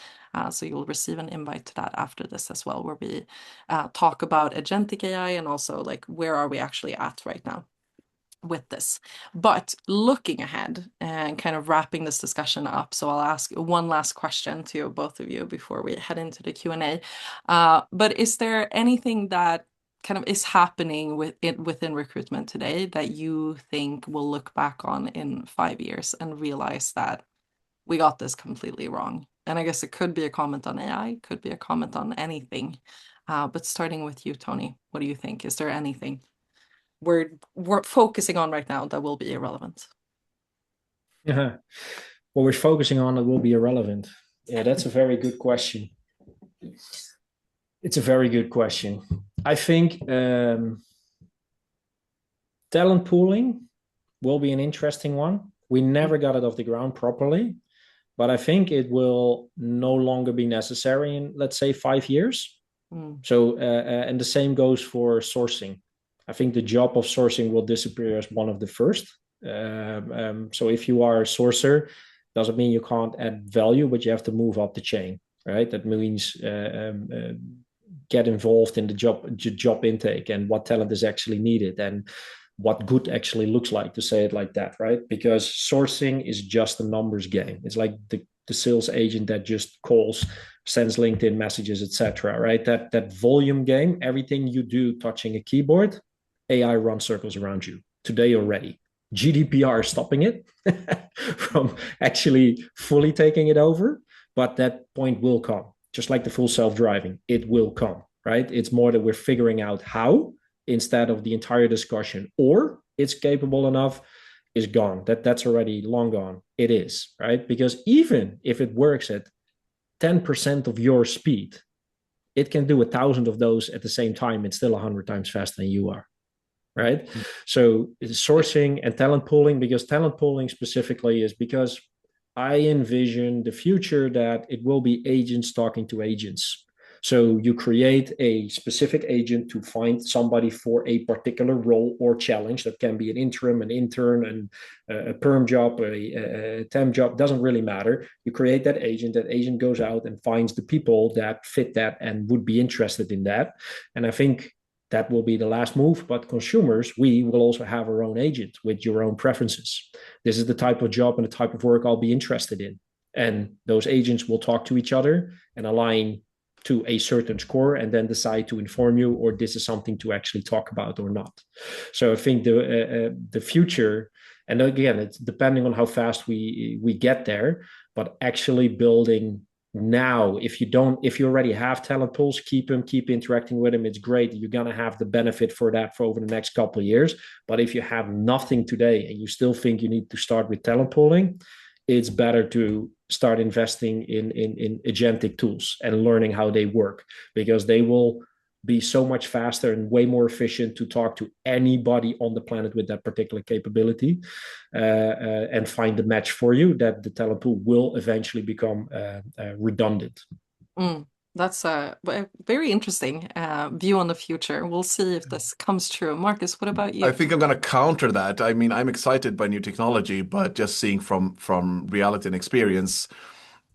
So you'll receive an invite to that after this as well, where we talk about agentic AI and also like where are we actually at right now. with this. But looking ahead and kind of wrapping this discussion up, so I'll ask one last question to both of you before we head into the Q&A. But is there anything that kind of is happening within recruitment today that you think we'll look back on in 5 years and realize that we got this completely wrong? And I guess it could be a comment on AI, could be a comment on anything. But starting with you, Tony, what do you think? Is there anything we're focusing on right now that will be irrelevant? Yeah. What we're focusing on that will be irrelevant. Yeah, that's a very good question. It's a very good question. I think talent pooling will be an interesting one. We never got it off the ground properly, but I think it will no longer be necessary in, let's say, 5 years. So, and the same goes for sourcing. I think the job of sourcing will disappear as one of the first. So if you are a sourcer, doesn't mean you can't add value, but you have to move up the chain, right? That means get involved in the job intake and what talent is actually needed and what good actually looks like, to say it like that, right? Because sourcing is just a numbers game. It's like the sales agent that just calls, sends LinkedIn messages, etc. Right? That volume game, everything you do touching a keyboard, AI runs circles around you today already. GDPR is stopping it from actually fully taking it over, but that point will come. Just like the full self-driving, it will come, right? It's more that we're figuring out how instead of the entire discussion, or it's capable enough, is gone. That's already long gone. It is, right? Because even if it works at 10% of your speed, it can do 1,000 of those at the same time. It's still 100 times faster than you are, right? Mm-hmm. So sourcing and talent pooling, because talent pooling specifically is because I envision the future that it will be agents talking to agents. So you create a specific agent to find somebody for a particular role or challenge. That can be an interim, an intern, and a perm job, a temp job, doesn't really matter. You create that agent goes out and finds the people that fit that and would be interested in that. And I think that will be the last move. But consumers, we will also have our own agent with your own preferences. This is the type of job and the type of work I'll be interested in. And those agents will talk to each other and align to a certain score and then decide to inform you, or this is something to actually talk about or not. So I think the future, and again, it's depending on how fast we get there, but actually building now, if you already have talent pools, keep interacting with them. It's great. You're going to have the benefit for that for over the next couple of years. But if you have nothing today and you still think you need to start with talent pooling, it's better to start investing in agentic tools and learning how they work, because they will be so much faster and way more efficient to talk to anybody on the planet with that particular capability and find the match for you, that the talent pool will eventually become redundant. That's a very interesting view on the future. We'll see if this comes true. Markus, what about you? I think I'm going to counter that. I mean, I'm excited by new technology, but just seeing from reality and experience,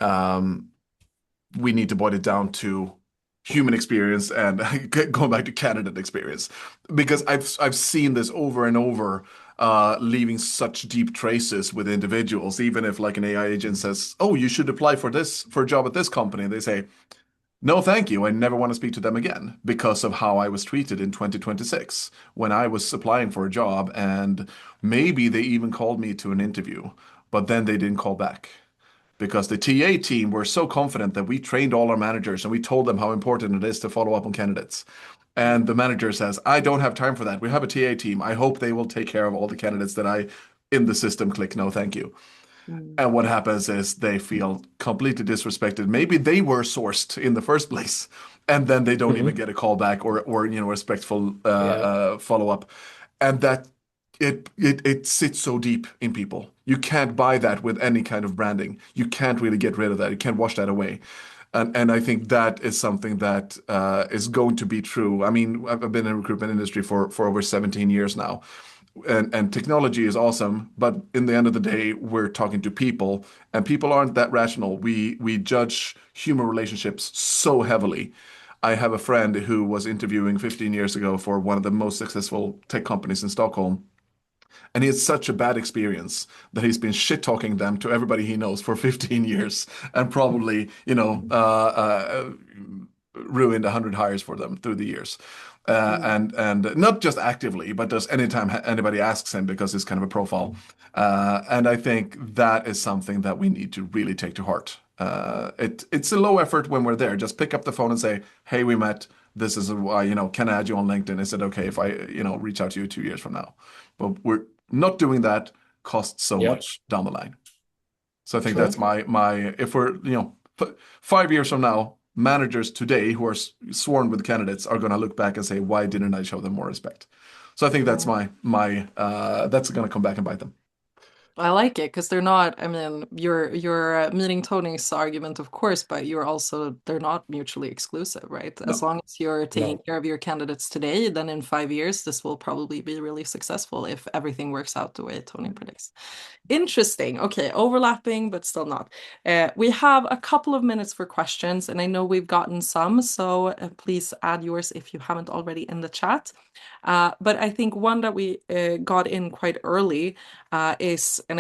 we need to boil it down to human experience and going back to candidate experience, because I've seen this over and over, leaving such deep traces with individuals. Even if like an AI agent says, "Oh, you should apply for a job at this company," and they say, "No, thank you. I never want to speak to them again," because of how I was treated in 2026 when I was applying for a job, and maybe they even called me to an interview, but then they didn't call back because the TA team were so confident that we trained all our managers and we told them how important it is to follow up on candidates. And the manager says, "I don't have time for that. We have a TA team. I hope they will take care of all the candidates that I in the system click no, thank you." And what happens is they feel completely disrespected. Maybe they were sourced in the first place, and then they don't even get a call back or respectful follow up, and that it sits so deep in people. You can't buy that with any kind of branding. You can't really get rid of that. You can't wash that away. And I think that is something that is going to be true. I mean, I've been in the recruitment industry for over 17 years now. And technology is awesome, but in the end of the day, we're talking to people, and people aren't that rational. We judge human relationships so heavily. I have a friend who was interviewing 15 years ago for one of the most successful tech companies in Stockholm, And he had such a bad experience that he's been shit talking them to everybody he knows for 15 years and probably, ruined 100 hires for them through the years. And not just actively, but just anytime anybody asks him because it's kind of a profile. And I think that is something that we need to really take to heart. It's a low effort when we're there. Just pick up the phone and say, "Hey, we met. This is why, can I add you on LinkedIn? Is it okay if I, reach out to you 2 years from now?" But we're not doing that costs so Yep. much down the line. So I think True. that's my if we're 5 years from now, managers today who are sworn with candidates are going to look back and say, why didn't I show them more respect? So I think that's my that's going to come back and bite them. I like it because they're not, I mean, you're meeting Tony's argument, of course, but they're not mutually exclusive, right? As No. long as you're taking No. care of your candidates today, then in 5 years, this will probably be really successful if everything works out the way Tony predicts. Interesting. Okay, overlapping, but still not. We have a couple of minutes for questions, and I know we've gotten some, so please add yours if you haven't already in the chat. But I think one that we got in quite early is, and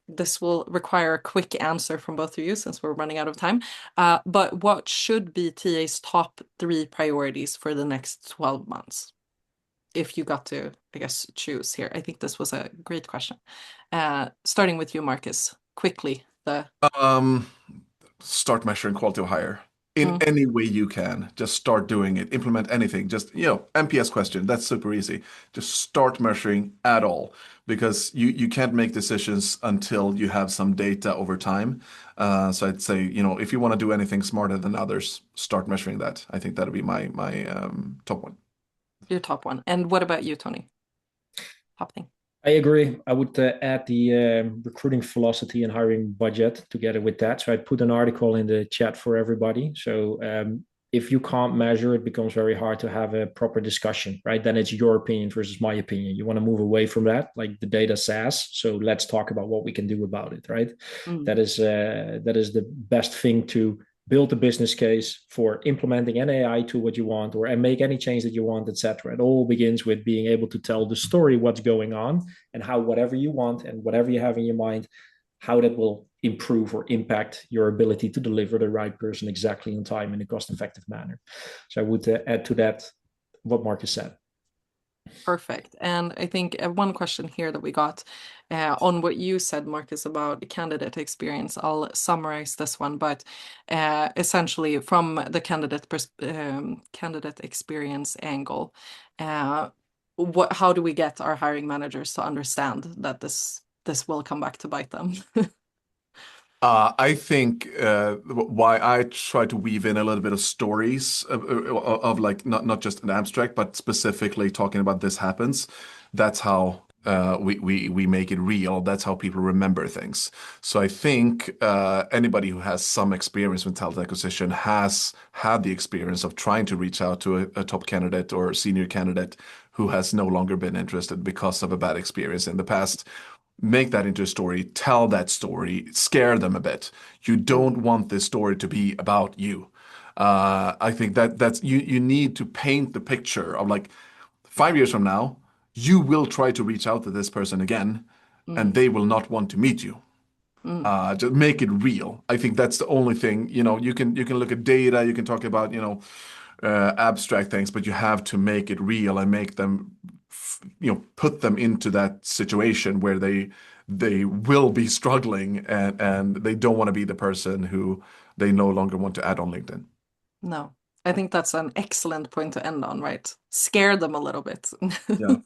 this will require a quick answer from both of you since we're running out of time. But what should be TA's top 3 priorities for the next 12 months? If you got to, I guess, choose here. I think this was a great question. Starting with you, Markus, quickly. Start measuring quality of hire in any way you can. Just start doing it. Implement anything. Just, NPS question. That's super easy. Just start measuring at all because you can't make decisions until you have some data over time. So I'd say, if you want to do anything smarter than others, start measuring that. I think that'll be my top one. Your top one. And what about you, Tony? Top thing. I agree. I would add the recruiting velocity and hiring budget together with that. So I put an article in the chat for everybody. So if you can't measure, it becomes very hard to have a proper discussion, right? Then it's your opinion versus my opinion. You want to move away from that, like the data says. So let's talk about what we can do about it, right? That is the best thing to build a business case for implementing an AI to what you want and make any change that you want, etc. It all begins with being able to tell the story, what's going on, and how whatever you want and whatever you have in your mind, how that will improve or impact your ability to deliver the right person exactly on time in a cost-effective manner. So I would add to that what Markus said. Perfect. And I think one question here that we got on what you said, Markus, about candidate experience. I'll summarize this one, but essentially from the candidate experience angle, how do we get our hiring managers to understand that this will come back to bite them? I think why I try to weave in a little bit of stories of like not just an abstract, but specifically talking about this happens. That's how we make it real. That's how people remember things. So I think anybody who has some experience with talent acquisition has had the experience of trying to reach out to a top candidate or senior candidate who has no longer been interested because of a bad experience in the past. Make that into a story, tell that story, scare them a bit. You don't want this story to be about you. I think that's you need to paint the picture of like 5 years from now, you will try to reach out to this person again, and they will not want to meet you. Just make it real. I think that's the only thing. You can look at data, you can talk about abstract things, but you have to make it real and make them put them into that situation where they will be struggling and they don't want to be the person who they no longer want to add on LinkedIn. No, I think that's an excellent point to end on, right? Scare them a little bit. Yeah.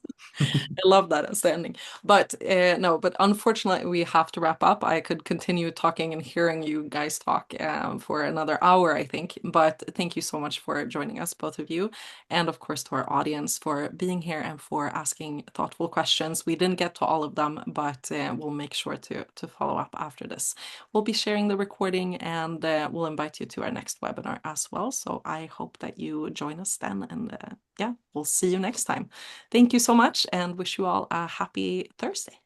I love that as the ending. But no, but unfortunately, we have to wrap up. I could continue talking and hearing you guys talk for another hour, I think. But thank you so much for joining us, both of you. And of course, to our audience for being here and for asking thoughtful questions. We didn't get to all of them, but we'll make sure to follow up after this. We'll be sharing the recording and we'll invite you to our next webinar as well. So I hope that you join us then. And yeah, we'll see you next time. Thank you so much and wish you all a happy Thursday.